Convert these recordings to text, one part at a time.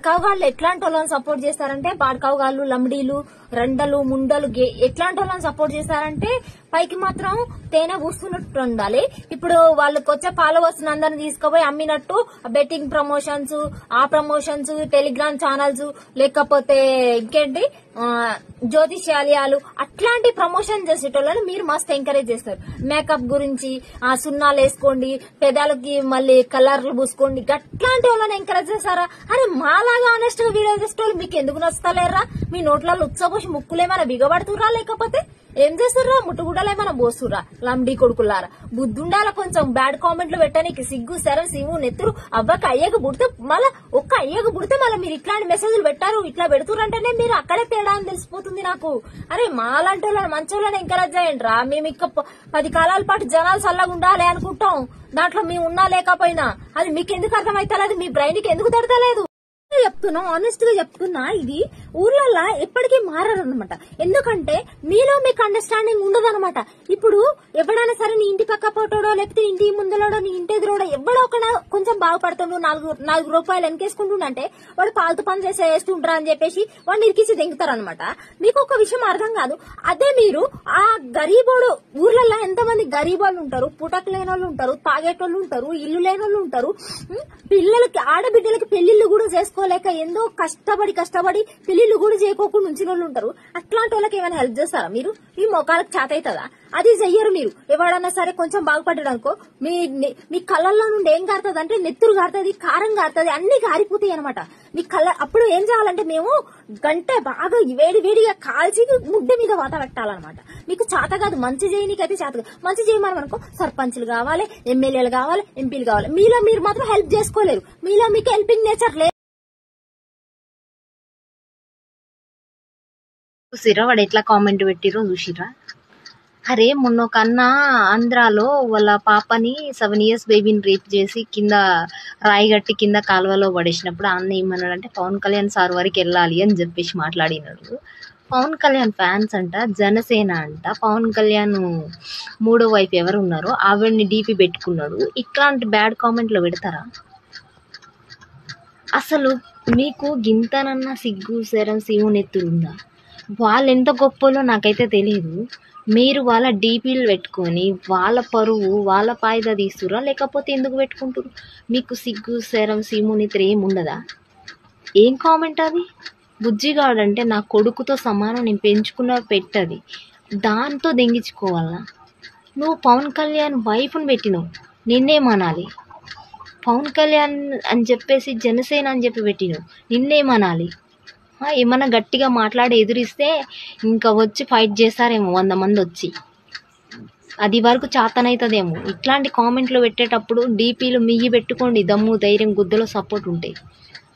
బాడకావుగాళ్ళు ఎట్లాంటి వాళ్ళని సపోర్ట్ చేస్తారంటే బాడకావుగాళ్ళు లంబడీలు రండలు ముండలు ఎట్లాంటి వాళ్ళని సపోర్ట్ చేస్తారంటే పైకి మాత్రం తేనె పూస్తున్నట్టు ఉండాలి. ఇప్పుడు వాళ్ళకి వచ్చే ఫాలోవర్స్ అందరిని తీసుకుపోయి అమ్మినట్టు బెట్టింగ్ ప్రమోషన్స్, ఆ ప్రమోషన్స్, టెలిగ్రామ్ ఛానల్స్, లేకపోతే ఇంకేంటి జ్యోతిష్యాలయాలు అట్లాంటి ప్రమోషన్ చేసేటోళ్ళని మీరు మస్తు ఎంకరేజ్ చేస్తారు. మేకప్ గురించి సున్నాలు వేసుకోండి, పెదాలకి మళ్ళీ కలర్లు పూసుకోండి, అట్లాంటి వాళ్ళని ఎంకరేజ్ చేస్తారా? అరే మాలాగా ఆనెస్ట్ గా వీడియో చేసేటోళ్ళు మీకు ఎందుకు నచ్చలేరా? మీ నోట్లలో ఉత్సపోసి ముక్కులేమైనా బిగబడుతురా, లేకపోతే ఏం చేస్తుర్రా? ముట్టుగుడ్డలేమైనా పోస్తుర్రా? లంబడి కొడుకులారా, బుద్ధుండాల కొంచెం. బ్యాడ్ కామెంట్లు పెట్టడానికి సిగ్గు శరం సివు నెత్తురు అవ్వక అయ్యకు పుడితే మళ్ళా ఒక్క అయ్యకు పుడితే మళ్ళీ మీరు ఇట్లాంటి మెసేజ్లు పెట్టారు, ఇట్లా పెడుతురంటేనే మీరు అక్కడే తేడా అని తెలిసిపోతుంది నాకు. అరే మాలాంటి వాళ్ళని మంచోళ్ళని ఎంకరేజ్ చేయండి రా. మేము ఇక 10 కాలాల పాటు జనాలు చల్లగా ఉండాలి అనుకుంటాం. దాంట్లో మేము ఉన్నా లేకపోయినా అది మీకు ఎందుకు అర్థమైతలేదు? మీ బ్రెయిన్ కి ఎందుకు తడతలేదు? చెప్తున్నా, ఆనెస్ట్ గా చెప్తున్నా. ఇది ఊర్లల్లో ఎప్పటికీ మారనమాట. ఎందుకంటే మీలో మీకు అండర్స్టాండింగ్ ఉండదనమాట. ఇప్పుడు ఎవడైనా సరే నీ ఇంటి పక్క పోటాడో, లేకపోతే ఇంటి ముందలోడో, నీ ఇంటి ఎదురోడో ఎవడో ఒక కొంచెం బాగుపడుతుండు, 4 రూపాయలు వెనకేసుకుంటుండంటే వాడు పాలతు పని చేస్తుంటారా అని చెప్పేసి వాడిని ఇరికిసి దింగుతారనమాట. మీకు ఒక విషయం అర్థం కాదు. అదే మీరు ఆ గరీబోడు ఊర్లలో ఎంతమంది గరీబోళ్ళు ఉంటారు, పుటక్ లేని వాళ్ళు ఉంటారు, తాగేటోళ్ళు ఉంటారు, ఇల్లు లేని వాళ్ళు ఉంటారు, పిల్లలకి ఆడబిడ్డలకి పెళ్లిళ్లు కూడా చేసుకోలేక ఎంతో కష్టపడి పెళ్లిళ్లు కూడా చేయకోకుండా ఉంచిన వాళ్ళు ఉంటారు. అట్లాంటి వాళ్ళకి ఏమైనా హెల్ప్ చేస్తారా మీరు? మీ మొఖాలకు చేత అవుతుందా? అది చెయ్యరు మీరు. ఎవడన్నా సరే కొంచెం బాగుపడ్డాడు అనుకో, మీ కళ్ళల్లో నుండి ఏం కారుతుంది అంటే నెత్తురు కారుతుంది, కారం కారుతుంది, అన్ని కారిపోతాయి అనమాట మీ కళ్ళ. అప్పుడు ఏం చేయాలంటే మేము గంట బాగా వేడిగా కాల్చి ముడ్డ మీద వాత పెట్టాలన్నమాట. మీకు చేత కాదు, మంచి చేయనీకైతే చేత కాదు. మంచి చేయమని అనుకో సర్పంచ్లు కావాలి, ఎమ్మెల్యేలు కావాలి, ఎంపీలు కావాలి. మీలో మీరు మాత్రం హెల్ప్ చేసుకోలేరు. మీలో మీకు హెల్పింగ్ నేచర్ లేదు. చూసిరా వాడు ఎట్లా కామెంట్ పెట్టిరో చూసిరా? అరే మొన్న ఒక అన్న ఆంధ్రాలో వాళ్ళ పాపని 7 years బేబీని రేప్ చేసి కింద రాయిగట్టి కింద కాలువలో పడేసినప్పుడు ఆ అన్న ఏమన్నాడంటే పవన్ కళ్యాణ్ సార్ వరకు వెళ్ళాలి అని చెప్పేసి మాట్లాడినాడు. పవన్ కళ్యాణ్ ఫ్యాన్స్ అంట, జనసేన అంట, పవన్ కళ్యాణ్ 3వ వైఫ్ ఎవరు ఉన్నారో ఆవిడ్ని డీపీ పెట్టుకున్నాడు. ఇట్లాంటి బ్యాడ్ కామెంట్లు పెడతారా? అసలు మీకు గింతనన్నా సిగ్గు శరం శివునెత్తురుందా? వాళ్ళు ఎంత గొప్పలో నాకైతే తెలియదు. మీరు వాళ్ళ డీపీలు పెట్టుకొని వాళ్ళ పరువు వాళ్ళ పాయిదా తీస్తురా, లేకపోతే ఎందుకు పెట్టుకుంటారు? మీకు సిగ్గు శరం సీమునిత్ర ఏం ఉండదా? ఏం కామెంట్ అది? బుజ్జిగాడంటే నా కొడుకుతో సమానం, నేను పెంచుకున్న పెట్టది, దాంతో దెంగించుకోవాలా? నువ్వు పవన్ కళ్యాణ్ వైఫ్ని పెట్టినావు, నిన్నేమనాలి? పవన్ కళ్యాణ్ అని చెప్పేసి జనసేన అని చెప్పి పెట్టినావు, నిన్నేమనాలి? ఏమన్నా గట్టిగా మాట్లాడి ఎదురిస్తే ఇంకా వచ్చి ఫైట్ చేస్తారేమో 100 మంది వచ్చి. అది వరకు చాతనవుతుందేమో. ఇట్లాంటి కామెంట్లు పెట్టేటప్పుడు డీపీలు మియ్యి పెట్టుకోండి, దమ్ము ధైర్యం గుద్దలో సపోర్ట్ ఉంటాయి.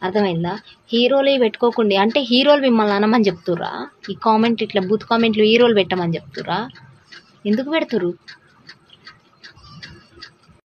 అర్థమైందా? హీరోలు పెట్టుకోకండి. అంటే హీరోలు మిమ్మల్ని అనమని చెప్తుర్రా? ఈ కామెంట్ ఇట్లా బూత్ కామెంట్లు హీరోలు పెట్టమని చెప్తుర్రా? ఎందుకు పెడుతురు?